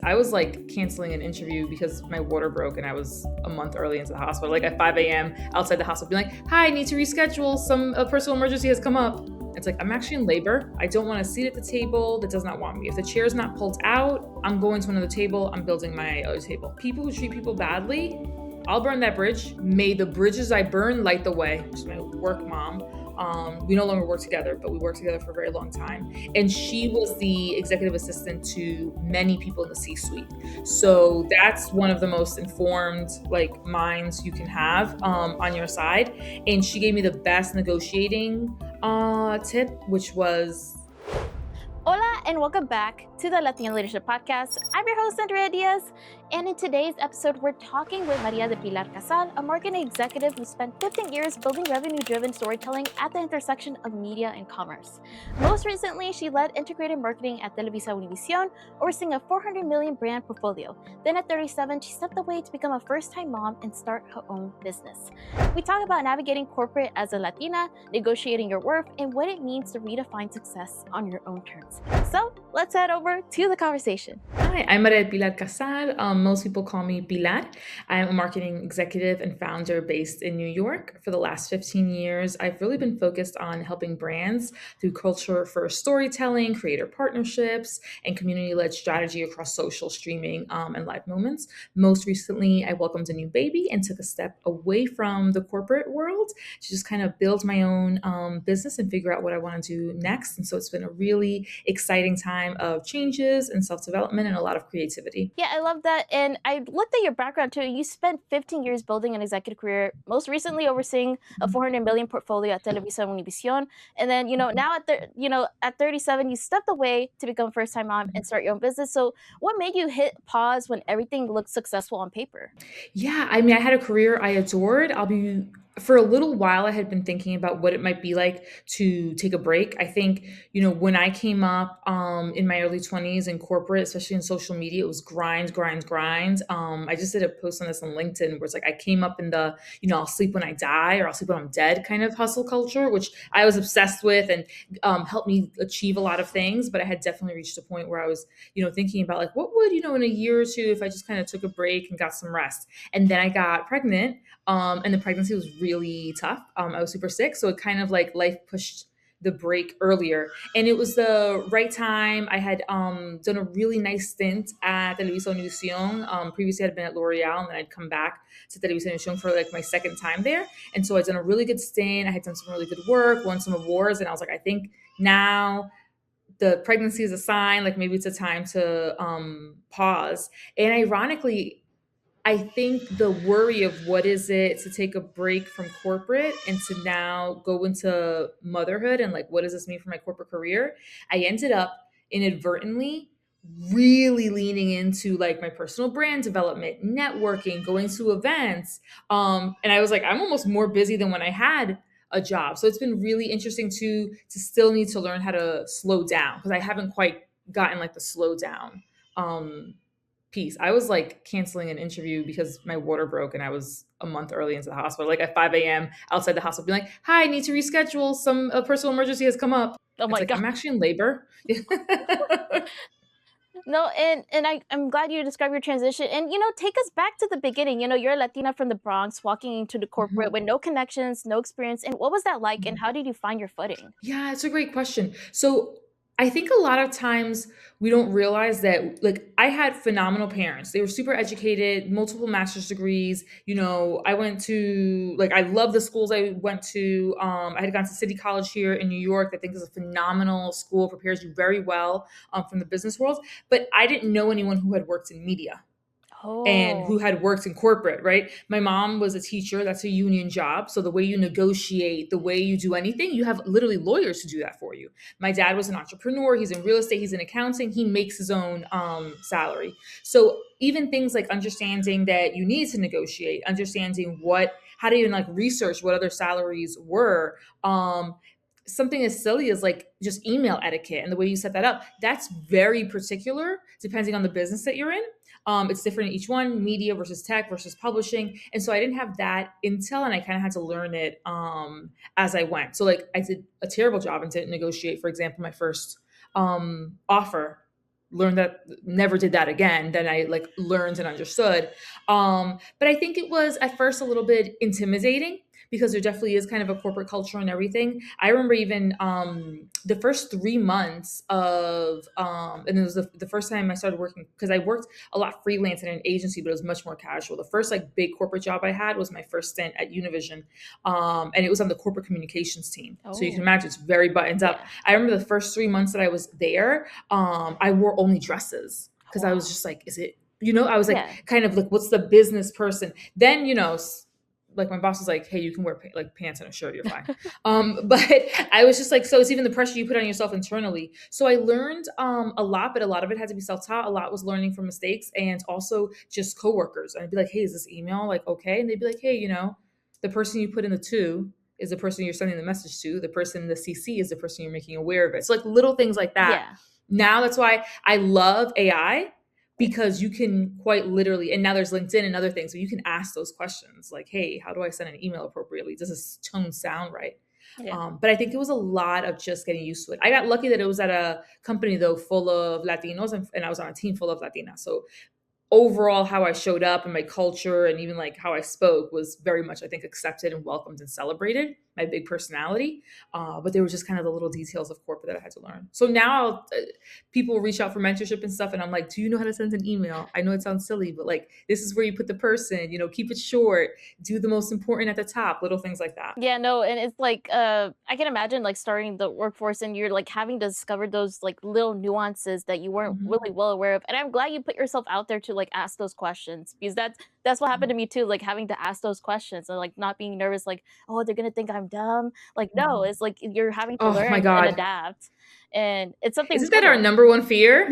I was like canceling an interview because my water broke and I was a month early into the hospital. Like at 5 a.m. outside the hospital, being like, "Hi, I need to reschedule. A personal emergency has come up." It's like, I'm actually in labor. I don't want a seat at the table that does not want me. If the chair is not pulled out, I'm going to another table. I'm building my other table. People who treat people badly, I'll burn that bridge. May the bridges I burn light the way. She's my work mom. We no longer work together, but we worked together for a very long time. And she was the executive assistant to many people in the C-suite. So that's one of the most informed like minds you can have on your side. And she gave me the best negotiating tip, which was Hola and welcome back to the Latina Leadership Podcast. I'm your host, Andrea Diaz, and in today's episode, we're talking with María del Pilar Casal, a marketing executive who spent 15 years building revenue-driven storytelling at the intersection of media and commerce. Most recently, she led integrated marketing at Televisa Univision, overseeing a 400 million brand portfolio. Then at 37, she stepped away to become a first-time mom and start her own business. We talk about navigating corporate as a Latina, negotiating your worth, and what it means to redefine success on your own terms. So let's head over to the conversation. Hi, I'm María del Pilar Casal. Most people call me Pilar. I'm a marketing executive and founder based in New York. For the last 15 years, I've really been focused on helping brands through culture-first storytelling, creator partnerships, and community-led strategy across social, streaming, and live moments. Most recently, I welcomed a new baby and took a step away from the corporate world to just kind of build my own business and figure out what I want to do next. And so it's been a really exciting time of changes and self-development and a lot of creativity. Yeah, I love that. And I looked at your background too. You spent 15 years building an executive career, most recently overseeing a 400 million portfolio at Televisa Univision. And then, now at 37, you stepped away to become first-time mom and start your own business. So what made you hit pause when everything looked successful on paper? Yeah, I mean, I had a career I adored. For a little while, I had been thinking about what it might be like to take a break. I think, when I came up in my early 20s in corporate, especially in social media, it was grind, grind, grind. I just did a post on this on LinkedIn where it's like I came up in the, I'll sleep when I die or I'll sleep when I'm dead kind of hustle culture, which I was obsessed with and helped me achieve a lot of things. But I had definitely reached a point where I was, thinking about like, what would, in a year or two, if I just kind of took a break and got some rest. And then I got pregnant. And the pregnancy was really tough. I was super sick. So it kind of like life pushed the break earlier. And it was the right time. I had done a really nice stint at Televisa Univision. Previously, I'd been at L'Oreal, and then I'd come back to Televisa Univision for like my second time there. And so I'd done a really good stint. I had done some really good work, won some awards. And I was like, I think now the pregnancy is a sign, like maybe it's a time to pause. And ironically, I think the worry of what is it to take a break from corporate and to now go into motherhood and like, what does this mean for my corporate career? I ended up inadvertently really leaning into like my personal brand development, networking, going to events. And I was like, I'm almost more busy than when I had a job. So it's been really interesting to still need to learn how to slow down because I haven't quite gotten like the slow down piece. I was like canceling an interview because my water broke and I was a month early into the hospital. Like at 5 a.m. outside the hospital, being like, "Hi, I need to reschedule. A personal emergency has come up." Oh It's my like, God. I'm actually in labor. No, and I'm glad you described your transition. And, take us back to the beginning. You're a Latina from the Bronx walking into the corporate with no connections, no experience. And what was that like? And how did you find your footing? Yeah, it's a great question. So I think a lot of times we don't realize that, like, I had phenomenal parents. They were super educated, multiple master's degrees. I went to, like, I love the schools I went to. I had gone to City College here in New York. I think is a phenomenal school, prepares you very well from the business world. But I didn't know anyone who had worked in media and Oh, who had worked in corporate, right? My mom was a teacher. That's a union job. So the way you negotiate, the way you do anything, you have literally lawyers to do that for you. My dad was an entrepreneur. He's in real estate. He's in accounting. He makes his own salary. So even things like understanding that you need to negotiate, understanding how to even like research what other salaries were, something as silly as like just email etiquette and the way you set that up, that's very particular depending on the business that you're in. It's different in each one, media versus tech versus publishing. And so I didn't have that intel and I kind of had to learn it as I went. So like I did a terrible job and didn't negotiate, for example, my first offer learned that, never did that again. Then I like learned and understood. But I think it was at first a little bit intimidating because there definitely is kind of a corporate culture and everything. I remember even the first 3 months of, and it was the first time I started working, because I worked a lot freelance in an agency, but it was much more casual. The first like big corporate job I had was my first stint at Univision, and it was on the corporate communications team. So you can Oh, imagine it's very buttoned up. yeah. I remember the first 3 months that I was there, I wore only dresses because I was Wow. just like, is it, I was Yeah. like, kind of like, what's the business person? Then, like my boss was like, hey, you can wear like pants and a shirt, you're fine. But I was just like, so it's even the pressure you put on yourself internally. So I learned a lot, but a lot of it had to be self-taught. A lot was learning from mistakes and also just coworkers. And I'd be like, hey, is this email like okay? And they'd be like, hey, the person you put in the two is the person you're sending the message to. The person in the CC is the person you're making aware of it. So like little things like that. Yeah. Now that's why I love AI, because you can quite literally, and now there's LinkedIn and other things, so you can ask those questions like, hey, how do I send an email appropriately? Does this tone sound right? Yeah. But I think it was a lot of just getting used to it. I got lucky that it was at a company though full of Latinos, and I was on a team full of Latinas. So overall, how I showed up and my culture and even like how I spoke was very much, I think, accepted and welcomed and celebrated, my big personality. But there were just kind of the little details of corporate that I had to learn. So now people reach out for mentorship and stuff, and I'm like, do you know how to send an email? I know it sounds silly, but like this is where you put the person, keep it short, do the most important at the top, little things like that. Yeah, no, and it's like I can imagine like starting the workforce and you're like having to discover those like little nuances that you weren't Mhm. really well aware of. And I'm glad you put yourself out there to like ask those questions because that's what happened to me too, like having to ask those questions and like not being nervous like, "Oh, they're going to think I'm dumb." Like no, Mhm. it's like you're having to Oh my learn and God. adapt. And it's something Isn't that our little. number one fear?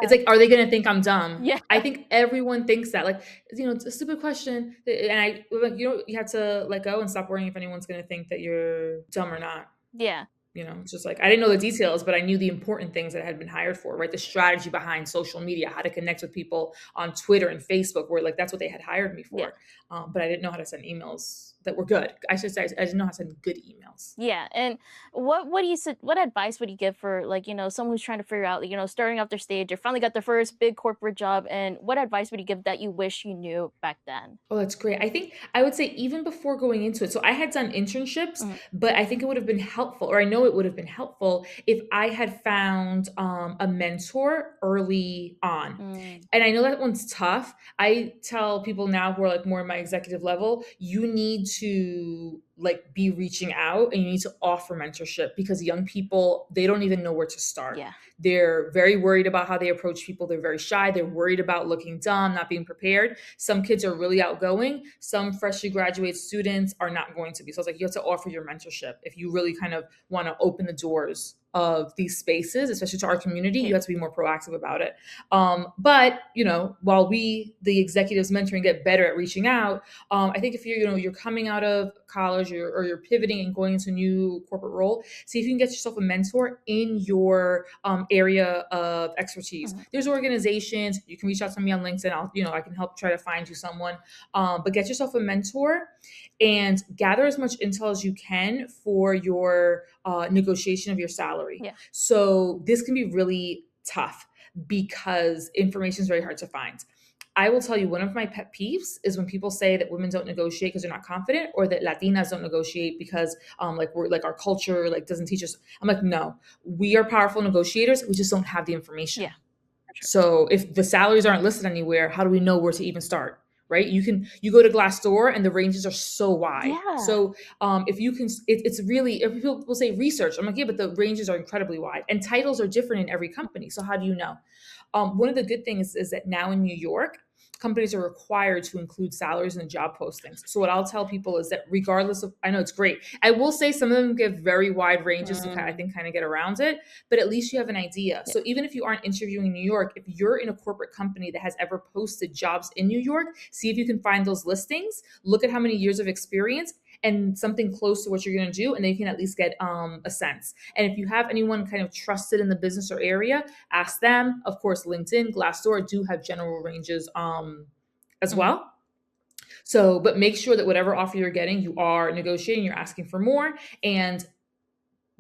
It's Yeah. like, are they gonna think I'm dumb? Yeah. I think everyone thinks that. Like, it's a stupid question, and I like you have to let go and stop worrying if anyone's gonna think that you're dumb or not. Yeah. It's just like I didn't know the details, but I knew the important things that I had been hired for, right? The strategy behind social media, how to connect with people on Twitter and Facebook, where like that's what they had hired me Yeah. for. But I didn't know how to send emails that were good. I should say I didn't know how to send good emails. Yeah, and what do you what advice would you give for like someone who's trying to figure out starting off their stage or finally got their first big corporate job, and what advice would you give that you wish you knew back then? Oh, that's great. I think I would say even before going into it. So I had done internships, Mhm. but I think it would have been helpful, or I know it would have been helpful if I had found a mentor early on. Mm, And I know that one's tough. I tell people now who are like more at my executive level, you need to like be reaching out and you need to offer mentorship, because young people, they don't even know where to start. yeah. They're very worried about how they approach people. They're very shy. They're worried about looking dumb, not being prepared. Some kids are really outgoing. Some freshly graduate students are not going to be. So it's like you have to offer your mentorship if you really kind of want to open the doors of these spaces, especially to our community. Yeah. You have to be more proactive about it. But while we, the executives mentoring, get better at reaching out, I think if you're coming out of college, or you're pivoting and going into a new corporate role, see if you can get yourself a mentor in your area of expertise. Mhm. There's organizations you can reach out to me on LinkedIn. I can help try to find you someone. But get yourself a mentor and gather as much intel as you can for your negotiation of your salary. Yeah. So this can be really tough because information is very hard to find. I will tell you, one of my pet peeves is when people say that women don't negotiate because they're not confident, or that Latinas don't negotiate because like we're like our culture like doesn't teach us. I'm like, no, we are powerful negotiators. We just don't have the Yeah. information. For sure. So if the salaries aren't listed anywhere, how do we know where to even start? Right? You go to Glassdoor and the ranges are so wide. Yeah. So if you can, it's really, if people say research, I'm like, yeah, but the ranges are incredibly wide and titles are different in every company. So how do you know? One of the good things is that now in New York, companies are required to include salaries in the job postings. So what I'll tell people is that regardless of, I know it's great. I will say some of them give very wide ranges to I Mm, think kind of get around it, but at least you have an idea. yeah. So even if you aren't interviewing in New York, if you're in a corporate company that has ever posted jobs in New York, see if you can find those listings, look at how many years of experience and something close to what you're going to do, and then you can at least get a sense. And if you have anyone kind of trusted in the business or area, ask them. Of course, LinkedIn, Glassdoor do have general ranges as Mhm. well. So, but make sure that whatever offer you're getting, you are negotiating, you're asking for more. And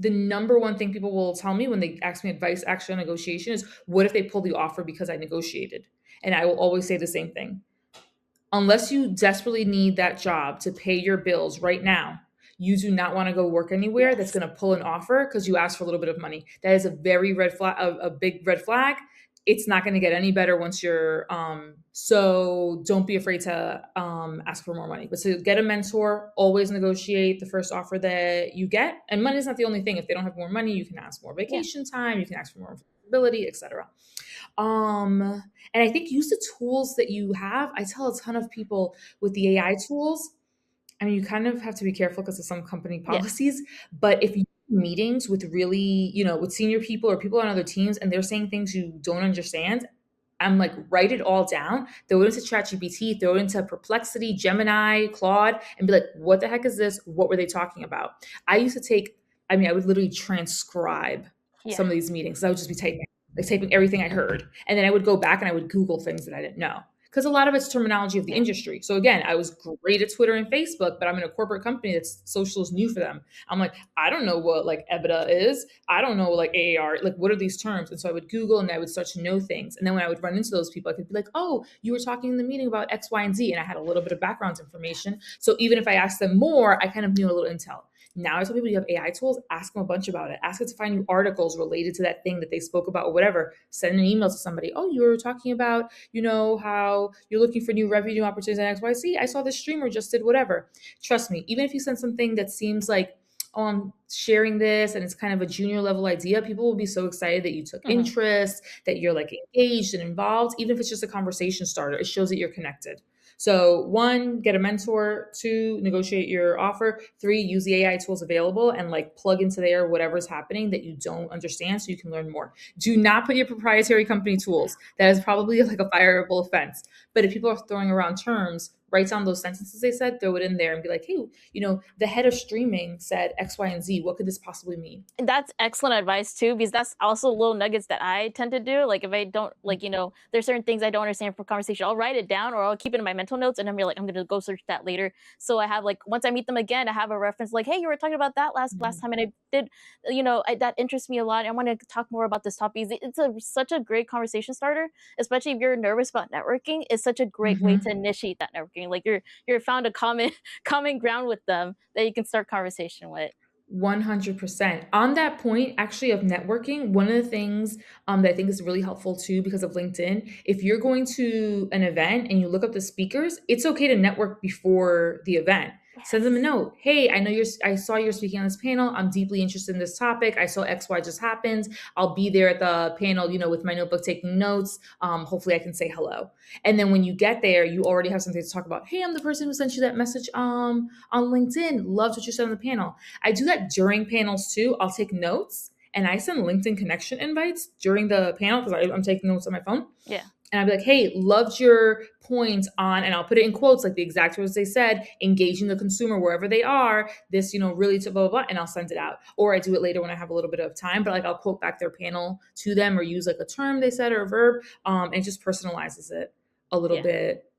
the number one thing people will tell me when they ask me advice actually on negotiation is, what if they pull the offer because I negotiated? And I will always say the same thing. Unless you desperately need that job to pay your bills right now, you do not want to go work anywhere that's Yes. going to pull an offer because you asked for a little bit of money. That is a very red flag, a big red flag. It's not going to get any better once you're so don't be afraid to ask for more money. But to get a mentor, always negotiate the first offer that you get. And money is not the only thing. If they don't have more money, you can ask more Yeah. vacation time, you can ask for more flexibility, etc. And I think use the tools that you have. I tell a ton of people with the AI tools, I mean, you kind of have to be careful because of some company Yeah. policies, but if you meetings with really, with senior people or people on other teams and they're saying things you don't understand, I'm like, write it all down, throw it into ChatGPT, throw it into Perplexity, Gemini, Claude, and be like, what the heck is this? What were they talking about? I used to take, I mean, I would literally transcribe Yeah. some of these meetings. I would just be typing everything I heard. And then I would go back and I would Google things that I didn't know. Because a lot of it's terminology of the Yeah. industry. So again, I was great at Twitter and Facebook, but I'm in a corporate company that's social is new for them. I'm like, I don't know what like EBITDA is. I don't know like AAR, like what are these terms? And so I would Google and I would start to know things. And then when I would run into those people, I could be like, oh, you were talking in the meeting about X, Y, and Z. And I had a little bit of background information. So even if I asked them more, I kind of knew a little intel. Now I tell people you have AI tools, ask them a bunch about it. Ask it to find you articles related to that thing that they spoke about or whatever. Send an email to somebody. Oh, you were talking about, how you're looking for new revenue opportunities at XYZ. I saw this streamer just did whatever. Trust me, even if you send something that seems like, oh, I'm sharing this and it's kind of a junior level idea, people will be so excited that you took Hmm. interest, that you're like engaged and involved. Even if it's just a conversation starter, it shows that you're connected. So, one, get a mentor. Two, negotiate your offer. Three, use the AI tools available and like plug into there whatever's happening that you don't understand so you can learn more. Do not put your proprietary company tools. That is probably like a fireable offense. But if people are throwing around terms, write down those sentences they said, throw it in there and be like, hey, the head of streaming said X, Y, and Z. What could this possibly mean? That's excellent advice too, because that's also little nuggets that I tend to do. Like if I don't like, there's certain things I don't understand from conversation, I'll write it down or I'll keep it in my mental notes and then be like, I'm gonna go search that later. So I have like once I meet them again, I have a reference like, hey, you were talking about that last Mhm. time, and I did, that interests me a lot. I want to talk more about this topic. Such a great conversation starter, especially if you're nervous about networking. It's such a great way to Mhm. initiate that networking. Like you're found a common common ground with them that you can start conversation with. 100%. On that point, actually, of networking, one of the things that I think is really helpful too, because of LinkedIn, if you're going to an event and you look up the speakers, it's okay to network before the event. Send them a Yes. note. Hey, I saw you're speaking on this panel. I'm deeply interested in this topic. I saw XY just happened. I'll be there at the panel, with my notebook taking notes. Hopefully I can say hello. And then when you get there, you already have something to talk about. Hey, I'm the person who sent you that message on LinkedIn. Loved what you said on the panel. I do that during panels too. I'll take notes and I send LinkedIn connection invites during the panel because I'm taking notes on my phone. Yeah. And I'll be like, hey, loved your points on, and I'll put it in quotes, like the exact words they said, engaging the consumer wherever they are, this, really to blah, blah, blah, and I'll send it out. Or I do it later when I have a little bit of time, but like I'll quote back their panel to them or use like a term they said or a verb, and it just personalizes it a little Yeah. bit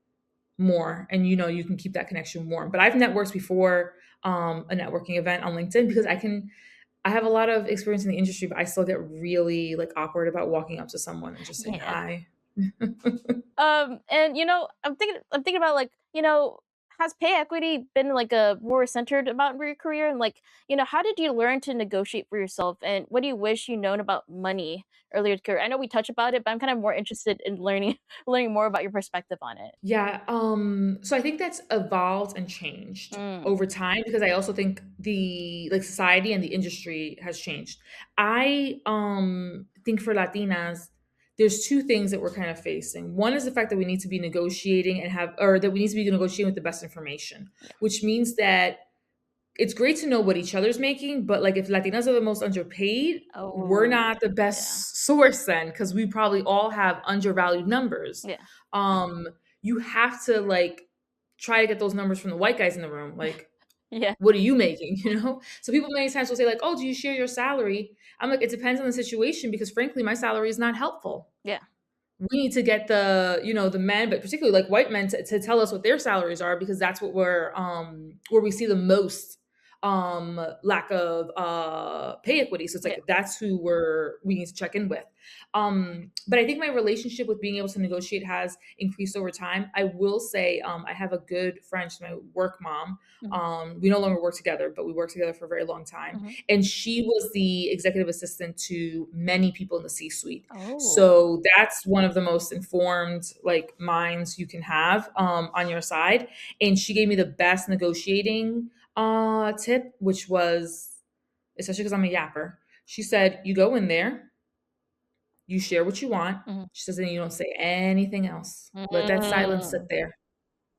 more, and you can keep that connection warm. But I've networked before a networking event on LinkedIn because I have a lot of experience in the industry, but I still get really like awkward about walking up to someone and just saying Yeah. hi. And I'm thinking about like, has pay equity been like a more centered about your career? And like, how did you learn to negotiate for yourself? And what do you wish you known about money earlier in your career? I know we touched about it, but I'm kind of more interested in learning learning more about your perspective on it. Yeah, so I think that's evolved and changed Mm, over time because I also think the like society and the industry has changed. I think for Latinas, there's two things that we're kind of facing. One is the fact that we need to be negotiating and have or that we need to be negotiating with the best information, yeah. which means that it's great to know what each other's making, but like if Latinas are the most underpaid, we're Oh, not the yeah. best source then because we probably all have undervalued numbers. Yeah. Um, you have to like try to get those numbers from the white guys in the room. Like, Yeah. what are you making? So people many times will say, like, oh, do you share your salary? I'm like, it depends on the situation because frankly, my salary is not helpful. Yeah. We need to get the men, but particularly like white men to tell us what their salaries are because that's what where we see the most lack of pay equity. So it's Yeah. like that's who we need to check in with. But I think my relationship with being able to negotiate has increased over time. I will say I have a good friend, she's my work mom. Mhm. We no longer work together, but we worked together for a very long time. Mhm. And she was the executive assistant to many people in the C-suite. Oh. So that's one of the most informed like minds you can have on your side. And she gave me the best negotiating tip, which was, especially because I'm a yapper. She said, you go in there, you share what you want. Mhm. She says, and you don't say anything else. Let that silence sit Mm. there.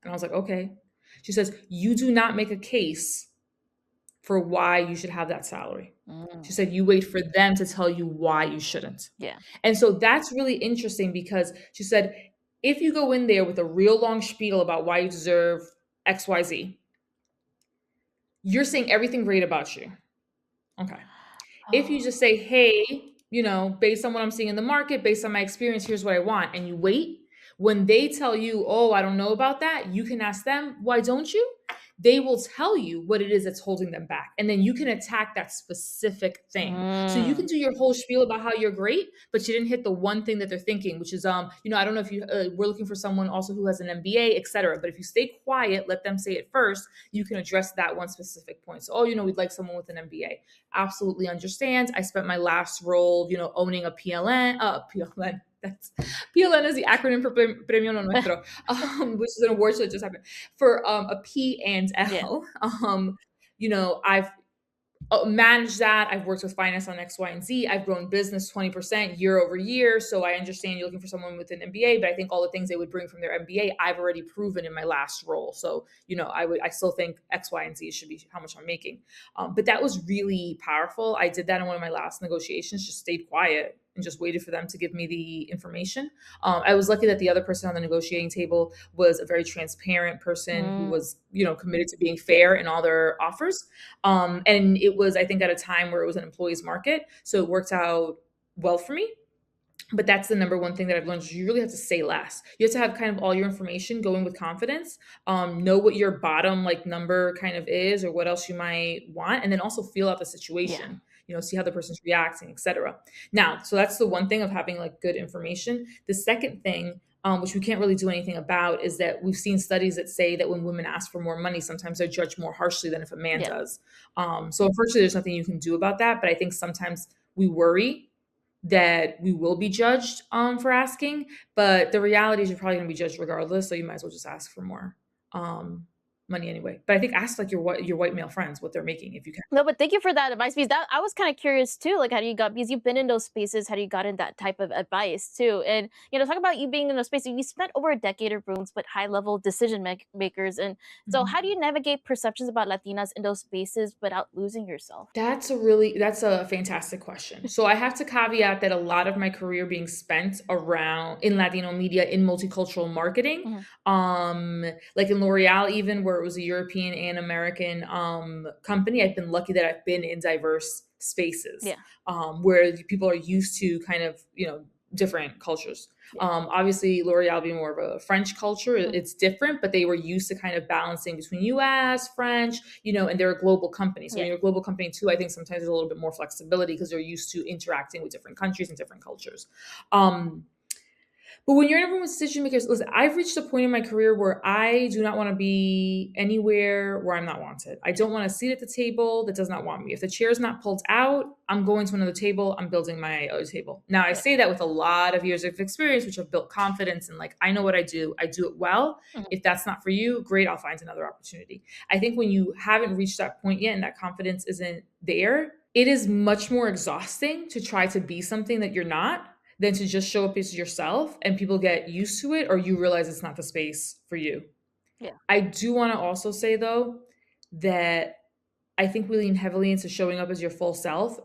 And I was like, okay. She says, you do not make a case for why you should have that salary. She Mm. said, you wait for them to tell you why you shouldn't. Yeah. And so that's really interesting because she said, if you go in there with a real long spiel about why you deserve XYZ, you're saying everything great about you. Okay. If you Oh. just say, hey, based on what I'm seeing in the market, based on my experience, here's what I want, and you wait, when they tell you, oh, I don't know about that, you can ask them, why don't you? They will tell you what it is that's holding them back. And then you can attack that specific thing. So you can Mm. do your whole spiel about how you're great, but you didn't hit the one thing that they're thinking, which is, I don't know if we're looking for someone also who has an MBA, et cetera. But if you stay quiet, let them say it first, you can address that one specific point. So, we'd like someone with an MBA. Absolutely understand. I spent my last role, owning a PLN. That's PLN is the acronym for Premio No Nuestro, which is an award show that just happened for a P and Yeah. L. I've managed that. I've worked with finance on X, Y, and Z. I've grown business 20% year over year. So I understand you're looking for someone with an MBA, but I think all the things they would bring from their MBA, I've already proven in my last role. So, I still think X, Y, and Z should be how much I'm making. But that was really powerful. I did that in one of my last negotiations, just stayed quiet and just waited for them to give me the information. I was lucky that the other person on the negotiating table was a very transparent person who Mm. was, committed to being fair in all their offers. And it was, I think, at a time where it was an employee's market. So it worked out well for me. But that's the number one thing that I've learned is you really have to say less. You have to have kind of all your information going with confidence. Know what your bottom like number kind of is or what else you might want. And then also feel out the Yeah. situation, see how the person's reacting, etc. Now, so that's the one thing of having like good information. The second thing, which we can't really do anything about, is that we've seen studies that say that when women ask for more money, sometimes they're judged more harshly than if a man Yeah. does. So unfortunately, there's nothing you can do about that. But I think sometimes we worry that we will be judged for asking, but the reality is you're probably going to be judged regardless. So you might as well just ask for more money anyway. But I think ask like your white male friends what they're making if you can. No, but thank you for that advice because that I was kind of curious too, like how do you got because you've been in those spaces, how do you got in that type of advice too? And talk about you being in those spaces. You spent over a decade of rooms with high level decision makers, and so how do Mhm. you navigate perceptions about Latinas in those spaces without losing yourself? That's a fantastic question. So I have to caveat that a lot of my career being spent around in Latino media in multicultural marketing, Mhm. like in L'Oreal, even where it was a European and American company, I've been lucky that I've been in diverse spaces Yeah, where people are used to kind of different cultures. yeah, Obviously, L'Oreal being more of a French culture, mhm, it's different, but they were used to kind of balancing between US, French, and they're a global company. So when yeah, you're a global company too, I think sometimes there's a little bit more flexibility because they're used to interacting with different countries and different cultures. Um, but when you're in a room with decision makers, listen, I've reached a point in my career where I do not want to be anywhere where I'm not wanted. I don't want a seat at the table that does not want me. If the chair is not pulled out, I'm going to another table. I'm building my other table. Now, I yeah, say that with a lot of years of experience, which have built confidence and like, I know what I do. I do it well. mhm, If that's not for you, great, I'll find another opportunity. I think when you haven't reached that point yet and that confidence isn't there, it is much more exhausting to try to be something that you're not than to just show up as yourself and people get used to it or you realize it's not the space for you. yeah, I do want to also say though that I think we lean heavily into showing up as your full self,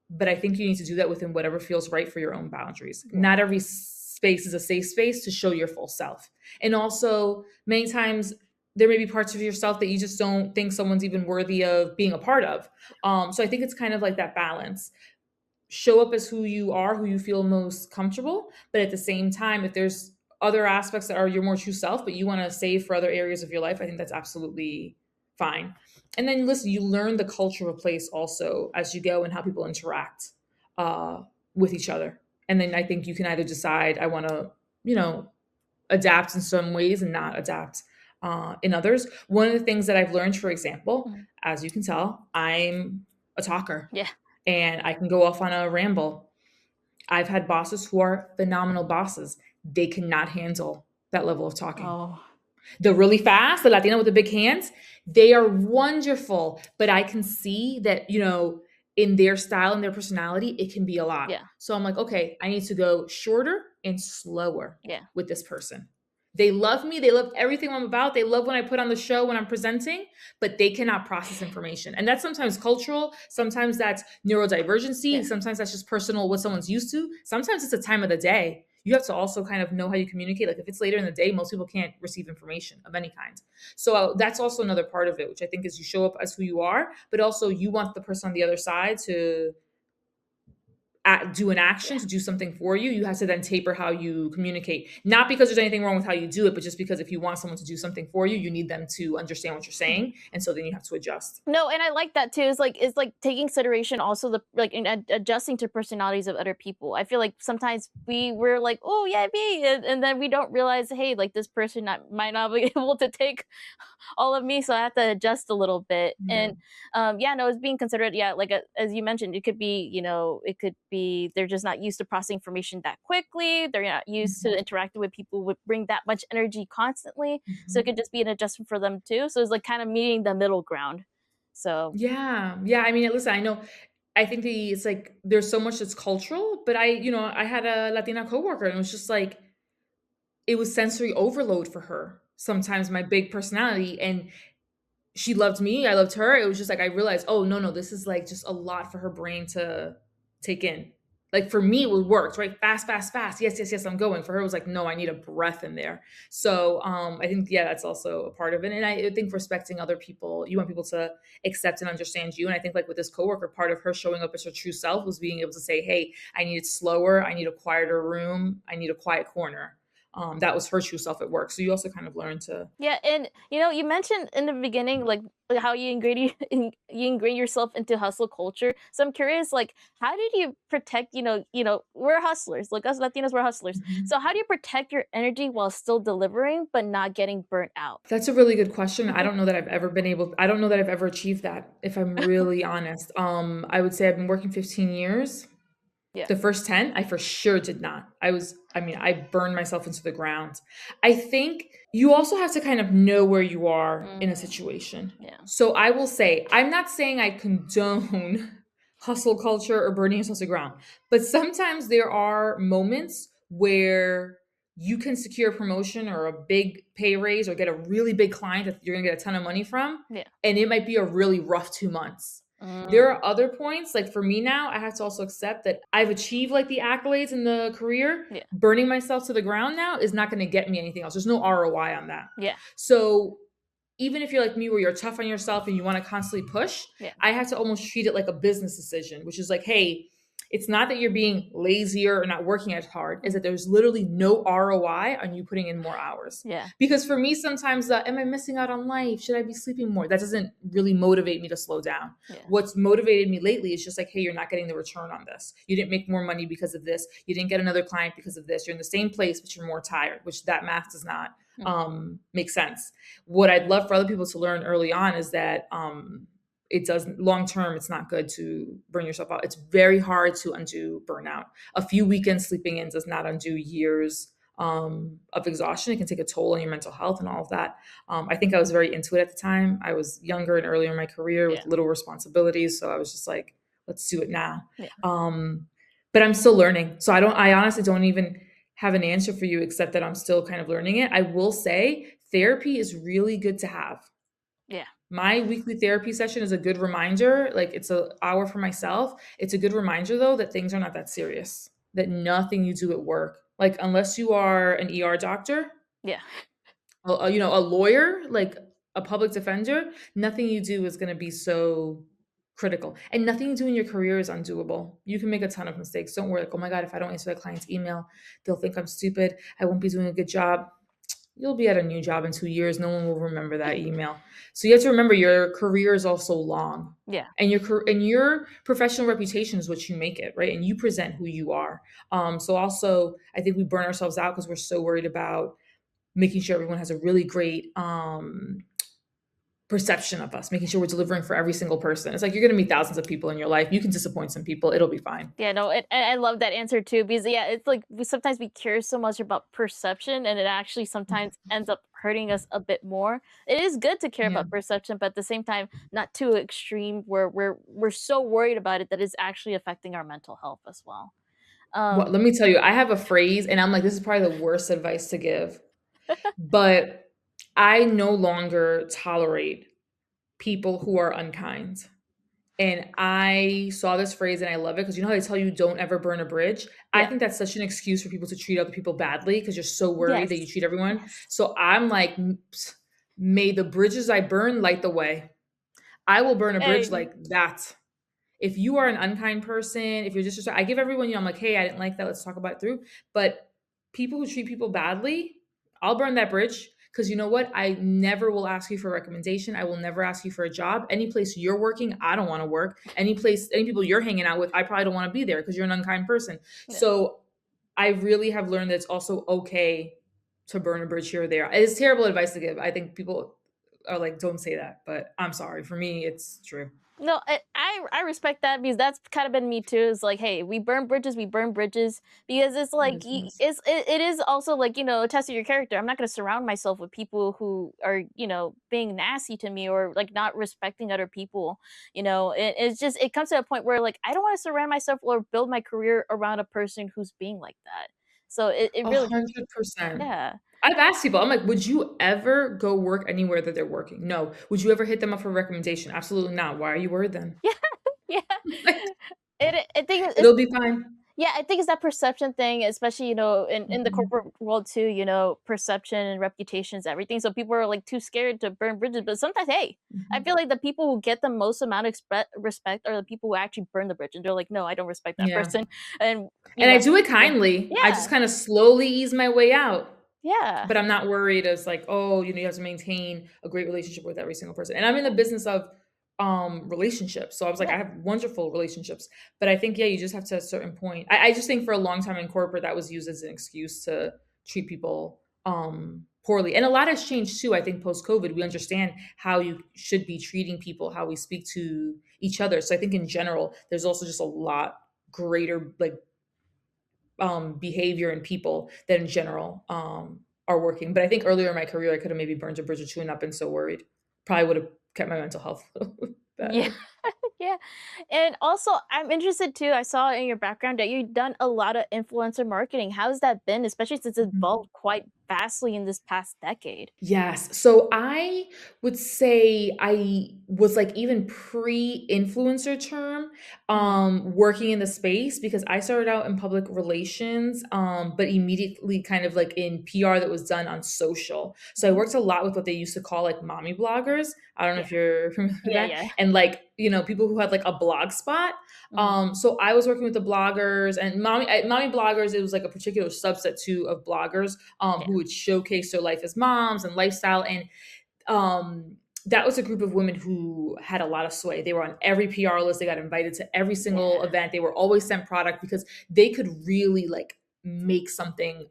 but I think you need to do that within whatever feels right for your own boundaries. yeah, Not every space is a safe space to show your full self. And also, many times there may be parts of yourself that you just don't think someone's even worthy of being a part of. So I think it's kind of like that balance. Show up as who you are, who you feel most comfortable, but at the same time, if there's other aspects that are your more true self, but you want to save for other areas of your life, I think that's absolutely fine. And then listen, you learn the culture of a place also as you go and how people interact uh, with each other. And then I think you can either decide, I want to, you know, adapt in some ways and not adapt in others. One of the things that I've learned, for example, Mhm. as you can tell, I'm a talker Yeah. and I can go off on a ramble. I've had bosses who are phenomenal bosses. They cannot handle that level of talking. Oh, The really fast, the Latina with the big hands, they are wonderful. But I can see that, in their style and their personality, it can be a lot. yeah. So I'm like, okay, I need to go shorter and slower Yeah. with this person. They love me. They love everything I'm about. They love when I put on the show, when I'm presenting, but they cannot process information. And that's sometimes cultural. Sometimes that's neurodivergency. Yeah. Sometimes that's just personal, what someone's used to. Sometimes it's a time of the day. You have to also kind of know how you communicate. Like if it's later in the day, most people can't receive information of any kind. So that's also another part of it, which I think is you show up as who you are, but also you want the person on the other side to do an action, Yeah. to do something for you. You have to then taper how you communicate, not because there's anything wrong with how you do it, but just because if you want someone to do something for you, you need them to understand what you're Mhm. saying, and so then you have to adjust. No, and I like that too. Is like taking consideration also the like in adjusting to personalities of other people. I feel like sometimes we're like, oh yeah, me, and then we don't realize, hey, like this person might not be able to take all of me, so I have to adjust a little bit. Yeah. And yeah, no, it's being considerate. Yeah, like as you mentioned, it could be, it could be they're just not used to processing information that quickly. They're not used to Mhm. interacting with people with bring that much energy constantly. So it Mhm. could just be an adjustment for them too. So it's like kind of meeting the middle ground. So Yeah, yeah. I mean, listen, I know. I think it's like there's so much that's cultural, but I had a Latina coworker, and it was just like it was sensory overload for her. Sometimes my big personality, and she loved me, I loved her. It was just like I realized, oh no, no, this is like just a lot for her brain to take in. Like for me, it worked, right? Fast, fast, fast. Yes, yes, yes, I'm going. For her, it was like, no, I need a breath in there. So I think, yeah, that's also a part of it. And I think respecting other people, you want people to accept and understand you. And I think like with this coworker, part of her showing up as her true self was being able to say, hey, I need it slower, I need a quieter room, I need a quiet corner. That was her true self at work. So you also kind of learn to. yeah, and you mentioned in the beginning like how you you ingrain yourself into hustle culture. So I'm curious, like, how did you protect? We're hustlers, like us Latinos, we're hustlers. Mhm. So how do you protect your energy while still delivering but not getting burnt out? That's a really good question. I don't know that I've ever achieved that, if I'm really honest. I would say I've been working 15 years. Yeah. The first 10, I for sure did not. I burned myself into the ground. I think you also have to kind of know where you are in a Mm, situation. yeah. So I will say, I'm not saying I condone hustle culture or burning yourself to the ground, but sometimes there are moments where you can secure a promotion or a big pay raise or get a really big client that you're going to get a ton of money from, Yeah. and it might be a really rough 2 months. There Mm, are other points, like for me now, I have to also accept that I've achieved like the accolades in the career. yeah. Burning myself to the ground now is not going to get me anything else. There's no ROI on that. Yeah. So even if you're like me, where you're tough on yourself and you want to constantly push, Yeah. I have to almost treat it like a business decision, which is like, hey, it's not that you're being lazier or not working as hard, is Mm, that there's literally no ROI on you putting in more hours. yeah. Because for me, sometimes am I missing out on life? Should I be sleeping more? That doesn't really motivate me to slow down. Yeah. What's motivated me lately is just like, hey, you're not getting the return on this. You didn't make more money because of this. You didn't get another client because of this. You're in the same place, but you're more tired, which that math does not Mm, make sense. What I'd love for other people to learn early on is that it does long term, it's not good to burn yourself out. It's very hard to undo burnout. A few weekends sleeping in does not undo years of exhaustion. It can take a toll on your mental health and all of that. I think I was very into it at the time. I was younger and earlier in my career with yeah. little responsibilities, so I was just like, let's do it now. Yeah. um, but I'm still learning, so I honestly don't even have an answer for you except that I'm still kind of learning it. I will say therapy is really good to have. Yeah. My weekly therapy session is a good reminder, like it's an hour for myself. It's a good reminder though that things are not that serious. That nothing you do at work, like unless you are an ER doctor, Yeah. a lawyer, like a public defender, nothing you do is going to be so critical. And nothing you do in your career is undoable. You can make a ton of mistakes. Don't worry, like, oh my God, if I don't answer that client's email, they'll think I'm stupid. I won't be doing a good job. You'll be at a new job in 2 years. No one will remember that email. So you have to remember your career is also long, Yeah. and your professional reputation is what you make it, right? And you present who you are. So also, I think we burn ourselves out because we're so worried about making sure everyone has a really great perception of us, making sure we're delivering for every single person. It's like you're going to meet thousands of people in your life. You can disappoint some people. It'll be fine. Yeah, no, I love that answer too because yeah, it's like we care so much about perception, and it actually sometimes ends up hurting us a bit more. It is good to care Yeah. about perception, but at the same time, not too extreme where we're so worried about it that it's actually affecting our mental health as well. Well, Um, let me tell you, I have a phrase, and I'm like, this is probably the worst advice to give, but I no longer tolerate people who are unkind. And I saw this phrase and I love it because you know how they tell you don't ever burn a bridge? I yeah. think that's such an excuse for people to treat other people badly because you're so worried that you Yes. treat everyone. Yes. So I'm like, may the bridges I burn light the way. I will burn a bridge Hey. like that. If you are an unkind person, if you're just, I give everyone, I'm like, hey, I didn't like that. Let's talk about it through. But people who treat people badly, I'll burn that bridge because you know what? I never will ask you for a recommendation. I will never ask you for a job. Any place you're working, I don't want to work. Any place, any people you're hanging out with, I probably don't want to be there because you're an unkind person. Yeah. So I really have learned that it's also okay to burn a bridge here or there. It's terrible advice to give. I think people are like, don't say that, but I'm sorry. For me, it's true. No, I respect that because that's kind of been me too. It's like, hey, we burn bridges because it's That like is nice. it is also like a test of your character. I'm not going to surround myself with people who are being nasty to me or like not respecting other people. It's just it comes to a point where like I don't want to surround myself or build my career around a person who's being like that. So it really 100%. yeah. I've asked people, I'm like, "Would you ever go work anywhere that they're working?" No. Would you ever hit them up for a recommendation? Absolutely not. Why are you worried then? Yeah. Yeah. Like, I think it's it'll be fine. yeah, I think it's that perception thing, especially, in the Mhm, corporate world too, perception and reputation is everything. So people are like too scared to burn bridges. But sometimes, hey, I mhm. feel like the people who get the most amount of respect are the people who actually burn the bridge. And they're like, no, I don't respect that Yeah. person. And, And I do it yeah. kindly. I just Yeah. kinda slowly ease my way out. Yeah. But I'm not worried as like, oh, you have to maintain a great relationship with every single person. And I'm in the business of relationships. So I was like, Yeah. I have wonderful relationships. But I think, yeah, you just have to at a certain point. I just think for a long time in corporate that was used as an excuse to treat people poorly. And a lot has changed too. I think post COVID, we understand how you should be treating people, how we speak to each other. So I think in general, there's also just a lot greater like behavior in people that in general are working. But I think earlier in my career, I could have maybe burned a bridge or two and not been so worried. Probably would have kept my mental health a little bit Yeah. better. Yeah. And also, I'm interested too. I saw in your background that you've done a lot of influencer marketing. How's that been, especially since it's Mhm. evolved quite vastly in this past decade? Yes. So I would say I was like even pre-influencer term Mhm. working in the space because I started out in public relations but immediately kind of like in PR that was done on social. So I Mhm. worked a lot with what they used to call like mommy bloggers. I don't know Yeah. if you're familiar with Yeah, that. yeah. And like, people who had like a blog spot. Mhm. So I was working with the bloggers and mommy bloggers, it was like a particular subset too of bloggers Yeah. who would showcase their life as moms and lifestyle. And that was a group of women who had a lot of sway. They were on every PR list. They got invited to every Yeah. single event. They were always sent product because they could really like make something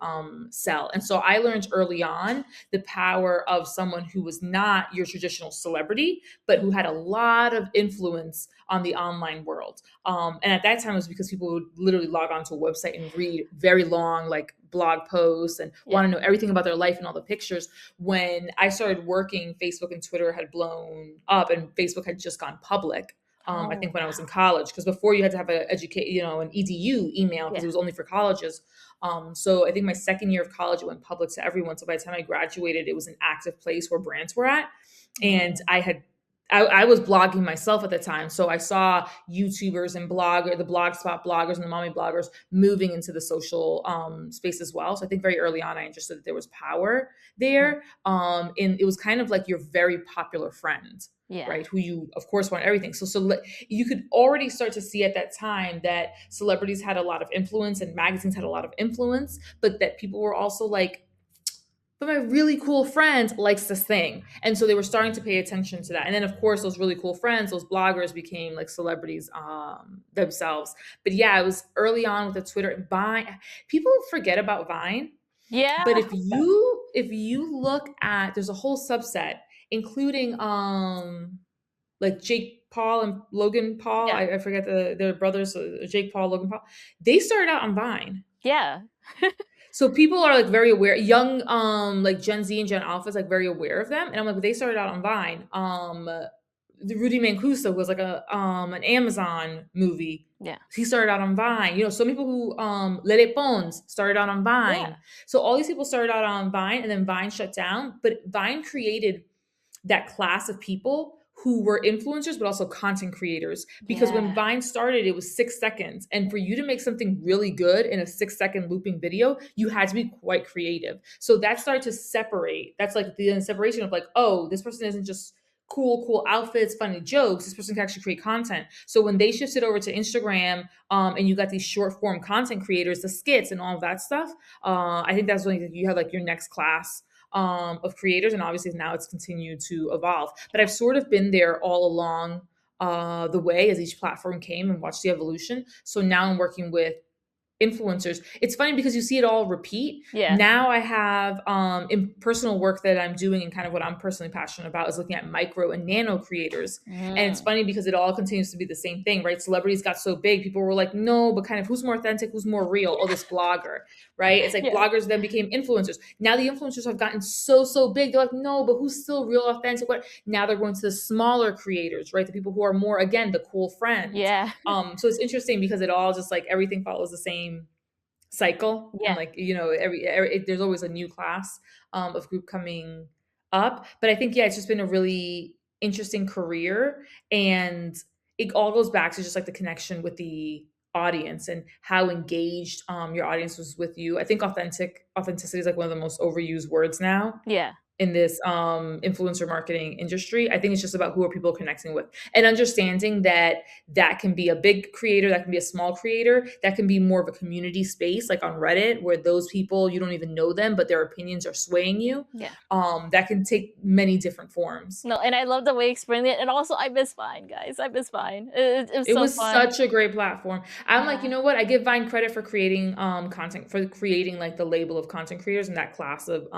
sell. And so I learned early on the power of someone who was not your traditional celebrity, but who Mhm. had a lot of influence on the online world. And at that time, it was because people would literally log onto a website and read very long, like blog posts and Yeah. want to know everything about their life and all the pictures. When I started working, Facebook and Twitter had blown up, and Facebook had just gone public. I Oh, think when I was in wow. college, because before you had to have an EDU email because Yeah. it was only for colleges. So I think my second year of college, it went public to everyone. So by the time I graduated, it was an active place where brands were at, and Mm. I was blogging myself at the time. So I saw YouTubers and the blog spot bloggers and the mommy bloggers moving into the social space as well. So I think very early on, I understood that there was power Mhm. there. And it was kind of like your very popular friend, Yeah. right? Who you, of course, want everything. You could already start to see at that time that celebrities had a lot of influence and magazines had a lot of influence, but that people were also like, but my really cool friend likes this thing. And so they were starting to pay attention to that. And then of course those really cool friends, those bloggers became like celebrities themselves. But yeah, it was early on with the Twitter. Vine, people forget about Vine, Yeah. but if you look at, there's a whole subset, including like Jake Paul and Logan Paul. Yeah. I forget their brothers, Jake Paul, Logan Paul. They started out on Vine. Yeah. So people are like very aware, young, like Gen Z and Gen Alpha is like very aware of them. And I'm like, they started out on Vine. The Rudy Mancuso was like an Amazon movie. Yeah. He started out on Vine. You know, some people who Lele Pons started out on Yeah. Vine. So all these people started out on Vine, and then Vine shut down. But Vine created that class of people who were influencers but also content creators, because when Yeah. Vine started it was 6 seconds, and for you to make something really good in a 6 second looping video you had to be quite creative. So that started to separate. That's like the separation of like, oh, this person isn't just cool outfits, funny jokes, this person can actually create content. So when they shifted over to Instagram, and you got these short form content creators, the skits and all of that stuff, I think that's when you have like your next class of creators, and obviously now it's continued to evolve. But I've sort of been there all along the way as each platform came and watched the evolution. So now I'm working with influencers. It's funny because you see it all repeat. Yeah. Now I have in personal work that I'm doing, and kind of what I'm personally passionate about is looking at micro and nano creators. And it's Mm. funny because it all continues to be the same thing, right? Celebrities got so big, people were like, no, but kind of who's more authentic, who's more real? Oh, this blogger, right? It's like Yeah. bloggers then became influencers. Now the influencers have gotten so big. They're like, no, but who's still real authentic? What? Now they're going to the smaller creators, right? The people who are more, again, the cool friends. Yeah. So it's interesting because it all just like everything follows the same cycle, and Yeah. like, you know, there's always a new class of group coming up. But I think, yeah, it's just been a really interesting career, and it all goes back to just like the connection with the audience and how engaged your audience was with you. I think authenticity is like one of the most overused words now Yeah. in this influencer marketing industry. I think it's just about who are people connecting with, and understanding that that can be a big creator, that can be a small creator, that can be more of a community space like on Reddit, where those people, you don't even know them but their opinions are swaying you. Yeah. That can take many different forms. No, and I love the way you explained it. And also, I miss Vine, guys. I miss Vine. It was It so was fun. such a great platform. I'm like, you Yeah. know what? I give Vine credit for creating content, for creating like the label of content creators and that class of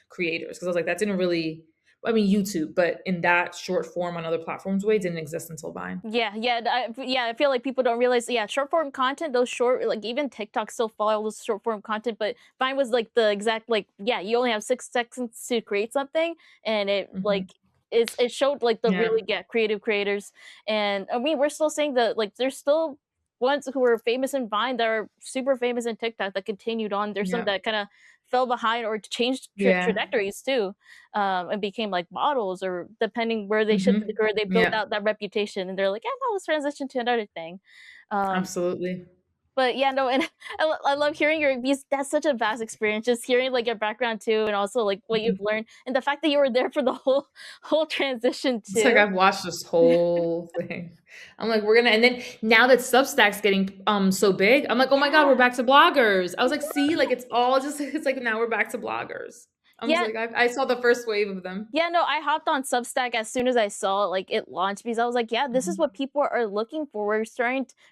creators. Cause I was like, that didn't really, I mean, YouTube, but in that short form on other platforms way didn't exist until Vine. Yeah, yeah, yeah. I feel like people don't realize. Yeah, short form content. Those short, like even TikTok still follows short form content, but Vine was like the exact like. Yeah, you only have 6 seconds to create something, and it Hmm. like it showed like the Yeah. really creative creators. And I mean, we're still saying that like there's still ones who were famous in Vine that are super famous in TikTok that continued on. There's some Yeah. that kind of fell behind or changed Yeah. trajectories too, and became like models, or depending where they shifted the Hmm. career, they built Yeah. out that reputation, and they're like, yeah, no, let's transition to another thing. Um, Absolutely. but yeah, no, and I love hearing your because that's such a vast experience. Just hearing like your background too, and also like what you've Mhm. learned, and the fact that you were there for the whole transition It's like too. I've watched this whole thing. I'm like, we're gonna, and then now that Substack's getting so big, I'm like, oh my God, we're Yeah, back to bloggers. I was like, see, like it's all just it's like now we're back to bloggers. I'm just yeah, like, I saw the first wave of them. yeah. No, I hopped on Substack as soon as I saw like it launched because I was like, yeah, this is what Mhm. people are looking for.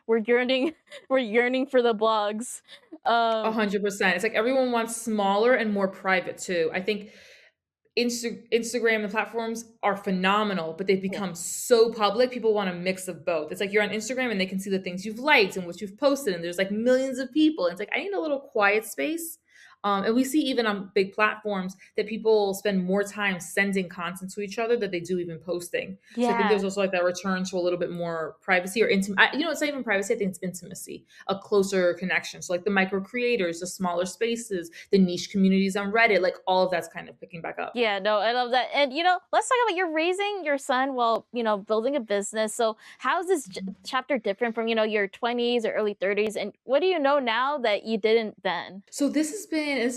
We're yearning, we're yearning for the blogs. Um, 100%. It's like everyone wants smaller and more private too. I think Instagram, the platforms are phenomenal, but they've yeah, become so public. People want a mix of both. It's like you're on Instagram and they can see the things you've liked and what you've posted, and there's like millions of people. And it's like, I need a little quiet space. And we see even on big platforms that people spend more time sending content to each other than they do even posting. So I think there's yeah. also like that return to a little bit more privacy or intimate. You know, it's not even privacy. I think it's intimacy, a closer connection. So like the micro creators, the smaller spaces, the niche communities on Reddit, like all of that's kind of picking back up. Yeah, no, I love that. And let's talk about you're raising your son while, building a business. So, how is this chapter different from, your 20s or early 30s? And what do you know now that you didn't then? So this is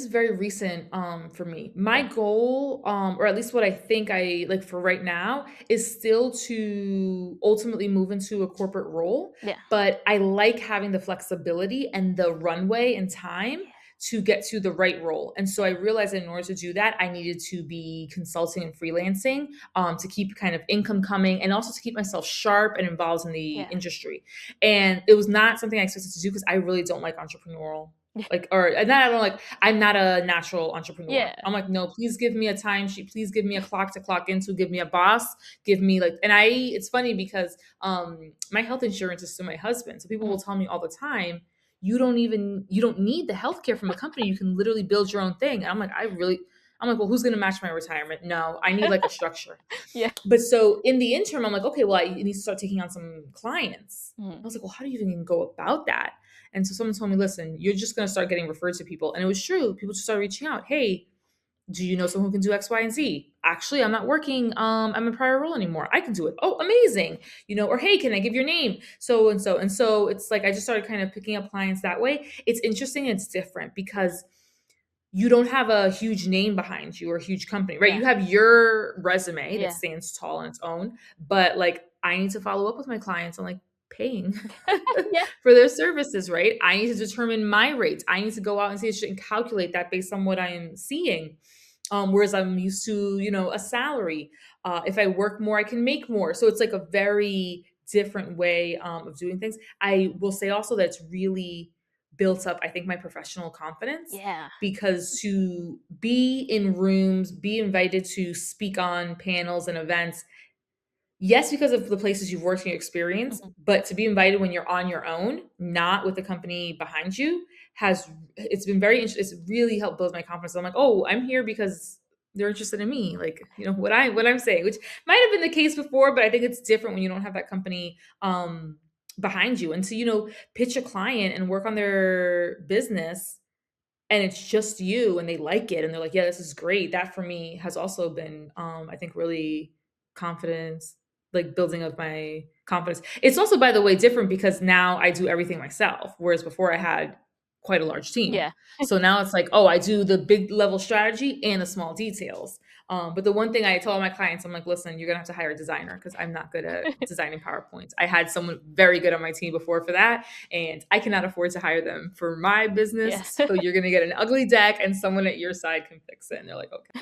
very recent for me. My Yeah. goal, or at least what I think I like for right now, is still to ultimately move into a corporate role. Yeah. But I like having the flexibility and the runway and time Yeah. to get to the right role. And so I realized that in order to do that, I needed to be consulting and freelancing, to keep kind of income coming and also to keep myself sharp and involved in the Yeah. industry. And it was not something I expected to do because I really don't like entrepreneurial, like, or not, I don't like, I'm not a natural entrepreneur. Yeah. I'm like, no, please give me a timesheet, please give me a clock to clock into, give me a boss, give me like, and it's funny because my health insurance is through my husband. So people will Mhm. tell me all the time, you don't need the healthcare from a company. You can literally build your own thing. And I'm like, well, who's gonna match my retirement? No, I need like a structure. Yeah. But so in the interim, I'm like, okay, well, I need to start taking on some clients. I Mhm. was like, well, how do you even go about that? And so someone told me, listen, you're just going to start getting referred to people. And it was true. People just started reaching out. Hey, do you know someone who can do X, Y, and Z? Actually, I'm not working. I'm a prior role anymore. I can do it. Oh, amazing. Or hey, can I give your name? So and so. And so it's like I just started kind of picking up clients that way. It's interesting and it's different because you don't have a huge name behind you or a huge company, right? Yeah. You have your resume that Yeah. stands tall on its own, but like I need to follow up with my clients on like paying Yeah. for their services, right? I need to determine my rates. I need to go out and see and calculate that based on what I am seeing. Whereas I'm used to, a salary. If I work more, I can make more. So it's like a very different way of doing things. I will say also that it's really built up, I think, my professional confidence Yeah. because to be in rooms, be invited to speak on panels and events, yes, because of the places you've worked and your experience, Mhm. but to be invited when you're on your own, not with a company behind you, it's been very it's really helped build my confidence. I'm like, "Oh, I'm here because they're interested in me." Like, what I'm saying, which might have been the case before, but I think it's different when you don't have that company behind you. And to, pitch a client and work on their business and it's just you and they like it and they're like, "Yeah, this is great." That for me has also been, I think, really confidence, like building up my confidence. It's also, by the way, different because now I do everything myself, whereas before I had quite a large team. Yeah. So now it's like, oh, I do the big level strategy and the small details. But the one thing I tell all my clients, I'm like, listen, you're gonna have to hire a designer because I'm not good at designing PowerPoints. I had someone very good on my team before for that, and I cannot afford to hire them for my Yeah. business. So you're gonna get an ugly deck, and someone at your side can fix it. And they're like, okay.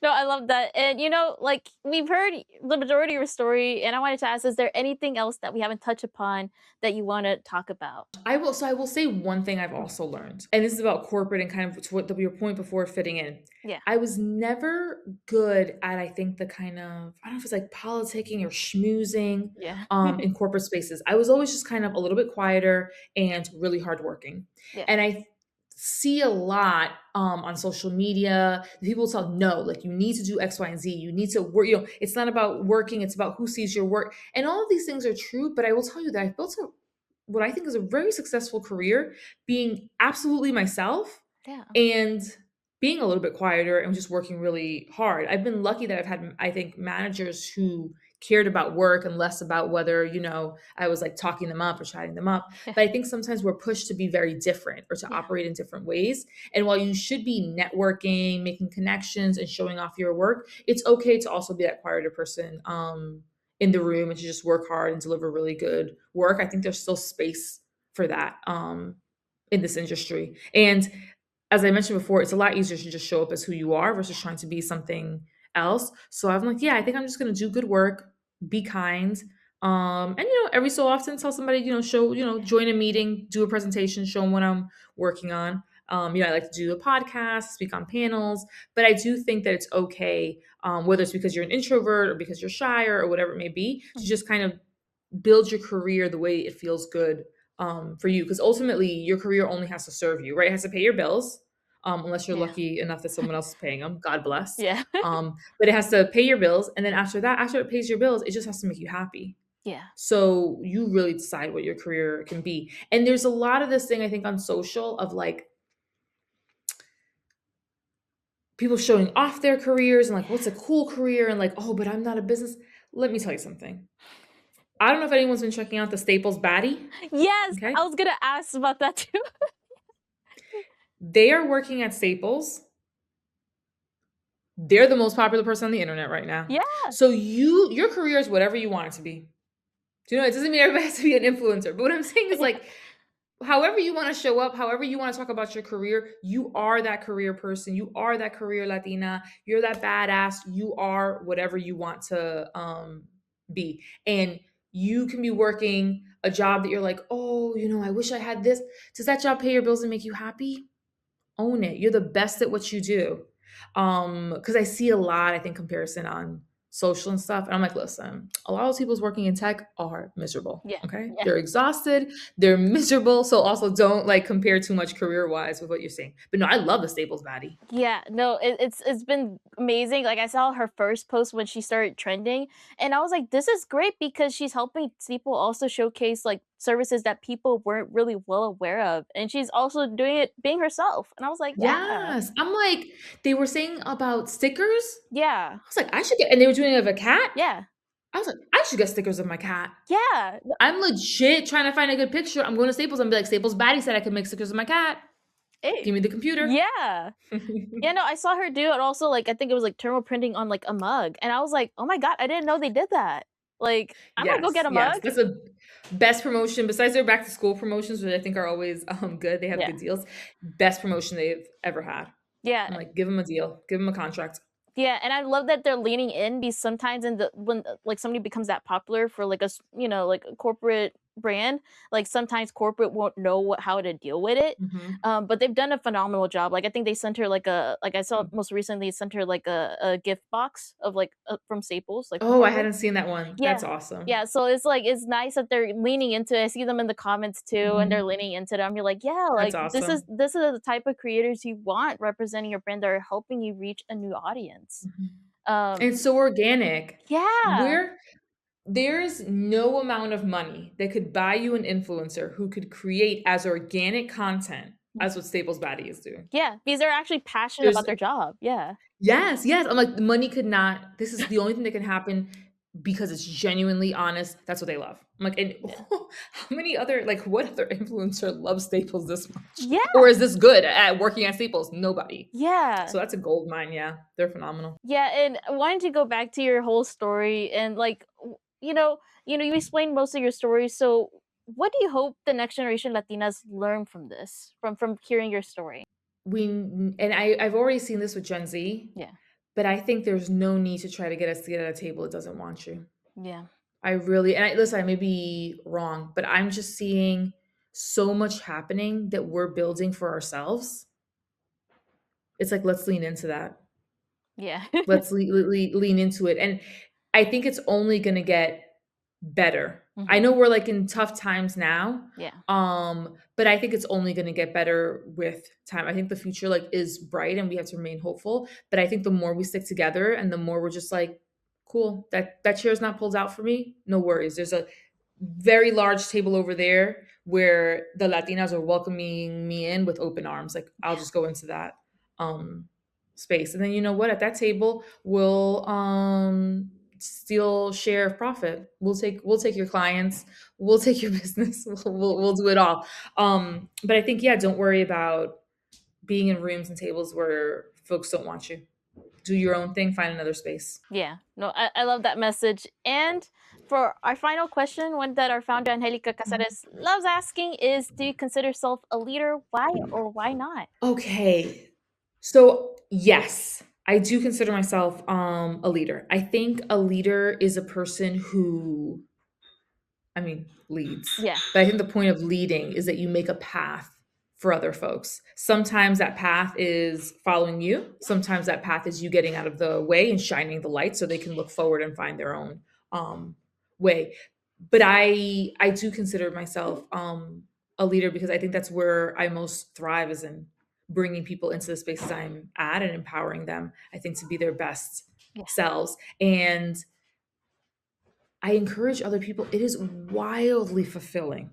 No, I love that. And like we've heard the majority of your story, and I wanted to ask, is there anything else that we haven't touched upon that you want to talk about? I will say one thing I've also learned, and this is about corporate and kind of to what your point before fitting in. Yeah. I was never good at, I think, the kind of, I don't know if it's like politicking or schmoozing Yeah. in corporate spaces. I was always just kind of a little bit quieter and really hardworking. Yeah. And I see a lot on social media. People tell, no, like you need to do X, Y, and Z. You need to work, it's not about working, it's about who sees your work. And all of these things are true, but I will tell you that I've built what I think is a very successful career being absolutely myself Yeah. and being a little bit quieter and just working really hard. I've been lucky that I've had, I think, managers who cared about work and less about whether, I was like talking them up or chatting them up. Yeah. But I think sometimes we're pushed to be very different or to Yeah. operate in different ways. And while you should be networking, making connections, and showing off your work, it's okay to also be that quieter person in the room and to just work hard and deliver really good work. I think there's still space for that in this industry. And as I mentioned before, it's a lot easier to just show up as who you are versus trying to be something else. So I'm like, yeah, I think I'm just gonna do good work, be kind, and every so often tell somebody, show, join a meeting, do a presentation, show them what I'm working on. I like to do a podcast, speak on panels, but I do think that it's okay, whether it's because you're an introvert or because you're shy or whatever it may be, to Mhm. just kind of build your career the way it feels good for you. Because ultimately, your career only has to serve you, right? It has to pay your bills, unless you're Yeah. lucky enough that someone else is paying them. God bless. Yeah. But it has to pay your bills, and then after that, after it pays your bills, it just has to make you happy. Yeah. So you really decide what your career can be. And there's a lot of this thing I think on social of like people showing off their careers and like what's a cool career and like, oh, but I'm not a business. Let me tell you something. I don't know if anyone's been checking out the Staples Baddie. Yes, Okay. I was gonna ask about that too. They are working at Staples. They're the most popular person on the internet right now. Yeah. So your career is whatever you want it to be. Do you know, it doesn't mean everybody has to be an influencer. But what I'm saying is Yeah. like however you want to show up, however you want to talk about your career, you are that career person. You are that career Latina. You're that badass. You are whatever you want to be. And you can be working a job that you're like, oh, I wish I had this. Does that job pay your bills and make you happy? Own it. You're the best at what you do. Because I see a lot, I think, comparison on social and stuff. And I'm like, listen, a lot of those people's working in tech are miserable. Yeah. Okay. Yeah. They're exhausted, they're miserable. So also don't like compare too much career-wise with what you're saying. But no, I love the Staples baddie. Yeah, no, it's been amazing. Like I saw her first post when she started trending, and I was like, "This is great because she's helping people also showcase like services that people weren't really well aware of, and she's also doing it being herself." And I was like, "Yeah, Yes. I'm like, they were saying about stickers. yeah, I was like, I should get, and they were doing it of a cat. yeah, I was like, I should get stickers of my cat. yeah, I'm legit trying to find a good picture. I'm going to Staples and be like, Staples baddie said I could make stickers of my cat. hey, Give me the computer. yeah." Yeah, no, I saw her do it also. Like I think it was like thermal printing on like a mug, and I was like, "Oh my god, I didn't know they did that." Like, I'm gonna go Yes, get a yes. mug. That's the best promotion besides their back to school promotions, which I think are always good. They have Yeah, good deals. Best promotion they've ever had. yeah. I'm like, give them a deal, give them a contract. Yeah, and I love that they're leaning in because sometimes in the when like somebody becomes that popular for like like a corporate brand, like sometimes corporate won't know how to deal with it. Mhm. But they've done a phenomenal job. Like I think they sent her like like I saw most recently sent her like a gift box of like from Staples, like from Oh, I corporate. hadn't seen that one. Yeah. That's awesome. Yeah, so it's like it's nice that they're leaning into it. I see them in the comments too, and they're Mhm. leaning into them. You're like, yeah, That's like awesome. this is the type of creators you want representing your brand that are helping you reach a new audience. Mhm. Um, It's so organic. yeah, Where there's no amount of money that could buy you an influencer who could create as organic content as what Staples Baddie is doing. yeah, because they're actually passionate There's about their job. Yeah, Yes, yes. I'm like, money could not, this is the only thing that can happen because it's genuinely honest. That's what they love. I'm like, and yeah, how many other, like, what other influencer loves Staples this much? yeah, Or is this good at working at Staples? Nobody. yeah, So that's a gold mine. Yeah. They're phenomenal. yeah. And I wanted to go back to your whole story and like, you explained most of your story. So, what do you hope the next generation Latinas learn from this, from hearing your story? I've already seen this with Gen Z, Yeah, but I think there's no need to try to get us to get at a table that doesn't want you. yeah, I really, and listen, I may be wrong, but I'm just seeing so much happening that we're building for ourselves. It's like, let's lean into that. yeah, Let's lean into it. And I think it's only going to get better. I hmm, know we're like in tough times now. yeah, But I think it's only going to get better with time. I think the future like is bright and we have to remain hopeful. But I think the more we stick together and the more we're just like, cool, that chair's not pulled out for me. No worries. There's a very large table over there where the Latinas are welcoming me in with open arms. Like I'll just go into that um space. And then you know what? At that table, we'll steal share of profit. We'll take your clients, we'll take your business, we'll do it all. But I think yeah, don't worry about being in rooms and tables where folks don't want you. Do your own thing, find another space. yeah. No, I love that message. And for our final question, one that our founder Angelica Casares loves asking is, do you consider yourself a leader? Why or why not? Okay. So, yes, I do consider myself a leader. I think a leader is a person who, I mean, leads. Yeah, But I think the point of leading is that you make a path for other folks. Sometimes that path is following you. Sometimes that path is you getting out of the way and shining the light so they can look forward and find their own way. But I do consider myself a leader because I think that's where I most thrive is in bringing people into the spaces I'm at and empowering them. I think to be their best yeah, selves. And I encourage other people. It is wildly fulfilling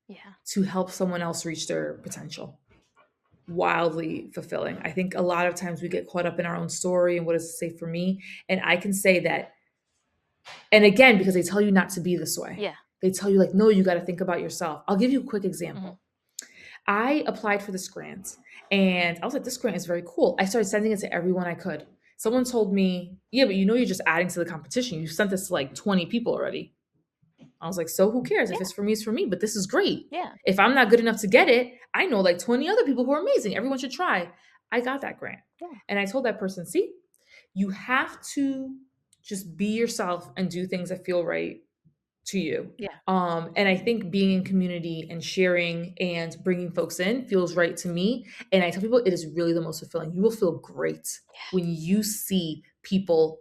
yeah, to help someone else reach their potential. Wildly fulfilling. I think a lot of times we get caught up in our own story and what does it say for me? And I can say that, and again, because they tell you not to be this way. yeah. They tell you like, no, you got to think about yourself. I'll give you a quick Hmm. example. I applied for this grant and I was like, this grant is very cool. I started sending it to everyone I could. Someone told me, yeah, but you're just adding to the competition. You sent this to like 20 people already. I was like, so who cares? If Yeah. it's for me, it's for me, but this is great. Yeah. If I'm not good enough to get it, I know like 20 other people who are amazing. Everyone should try. I got that grant. Yeah. And I told that person, see, you have to just be yourself and do things that feel right to you. Yeah. And I think being in community and sharing and bringing folks in feels right to me. And I tell people it is really the most fulfilling. You will feel great when you see people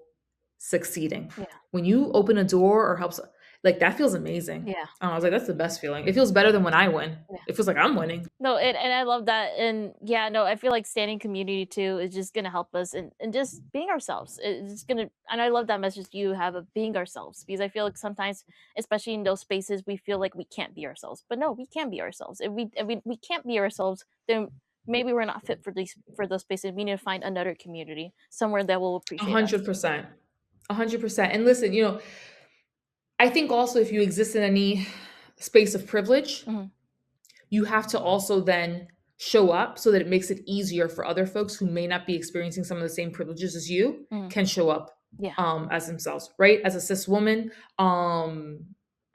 succeeding. Yeah. When you open a door or help, like that feels amazing. Yeah. I was like, that's the best feeling. It feels better than when I win. Yeah. It feels like I'm winning. No, and I love that. And yeah, no, I feel like standing community too is just gonna help us and just being ourselves. It's gonna, and I love that message you have of being ourselves, because I feel like sometimes, especially in those spaces, we feel like we can't be ourselves. But no, we can be ourselves. If we can't be ourselves, then maybe we're not fit for those spaces. We need to find another community somewhere that will A appreciate us. 100%. 100%. And listen, I think also if you exist in any space of privilege, Mhm. you have to also then show up so that it makes it easier for other folks who may not be experiencing some of the same privileges as you Mhm. can show up Yeah. as themselves, right? As a cis woman,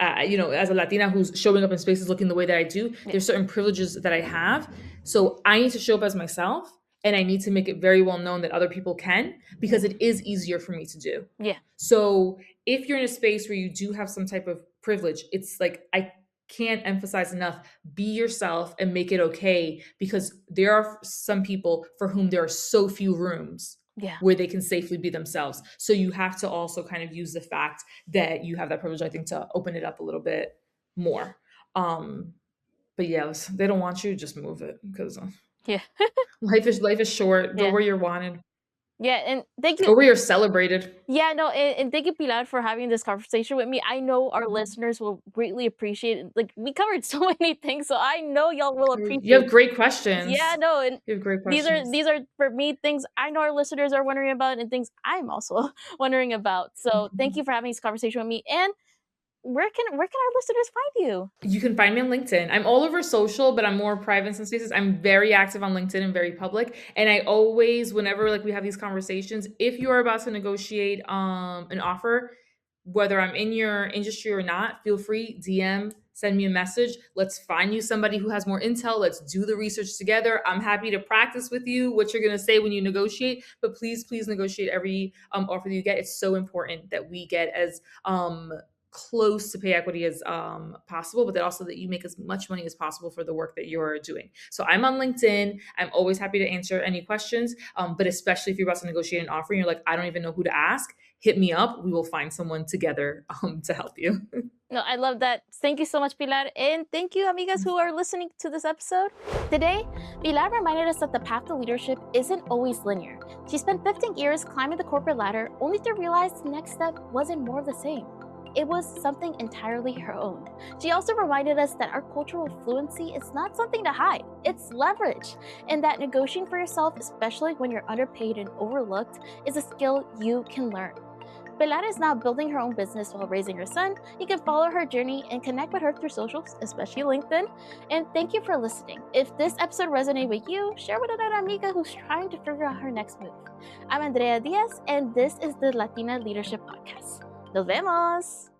as a Latina who's showing up in spaces looking the way that I do, Yeah. there's certain privileges that I have. So I need to show up as myself, and I need to make it very well known that other people can, because it is easier for me to do. Yeah. So if you're in a space where you do have some type of privilege, it's like I can't emphasize enough, be yourself and make it okay, because there are some people for whom there are so few rooms Yeah. where they can safely be themselves. So you have to also kind of use the fact that you have that privilege, I think, to open it up a little bit more. But yes, they don't want you, just move it, because Yeah. life is short. Go Yeah. where you're wanted. Yeah. And thank you. Go where you're celebrated. Yeah, no, and thank you, Pilar, for having this conversation with me. I know our listeners will greatly appreciate it. Like, we covered so many things, so I know y'all will You appreciate. have great Yeah, questions. no, and You have great these are questions. these are for me things I know our listeners are wondering about, and things I'm also wondering about. So thank you for having this conversation with me. And where can our listeners find you? You can find me on LinkedIn. I'm all over social, but I'm more private in some spaces. I'm very active on LinkedIn and very public. And I always, whenever like we have these conversations, if you're about to negotiate an offer, whether I'm in your industry or not, feel free, DM, send me a message. Let's find you somebody who has more intel. Let's do the research together. I'm happy to practice with you what you're going to say when you negotiate, but please, please negotiate every offer that you get. It's so important that we get as close to pay equity as possible, but then also that you make as much money as possible for the work that you're doing. So I'm on LinkedIn. I'm always happy to answer any questions, but especially if you're about to negotiate an offer and you're like, I don't even know who to ask, hit me up. We will find someone together to help you. No, I love that. Thank you so much, Pilar. And thank you, amigas, who are listening to this episode. Today, Pilar reminded us that the path to leadership isn't always linear. She spent 15 years climbing the corporate ladder only to realize the next step wasn't more of the same. It was something entirely her own. She also reminded us that our cultural fluency is not something to hide, it's leverage, and that negotiating for yourself, especially when you're underpaid and overlooked, is a skill you can learn. Pilar is now building her own business while raising her son. You can follow her journey and connect with her through socials, especially LinkedIn. And thank you for listening. If this episode resonated with you, share with another amiga who's trying to figure out her next move. I'm Andrea Diaz, and this is the Latina Leadership Podcast. Nos vemos!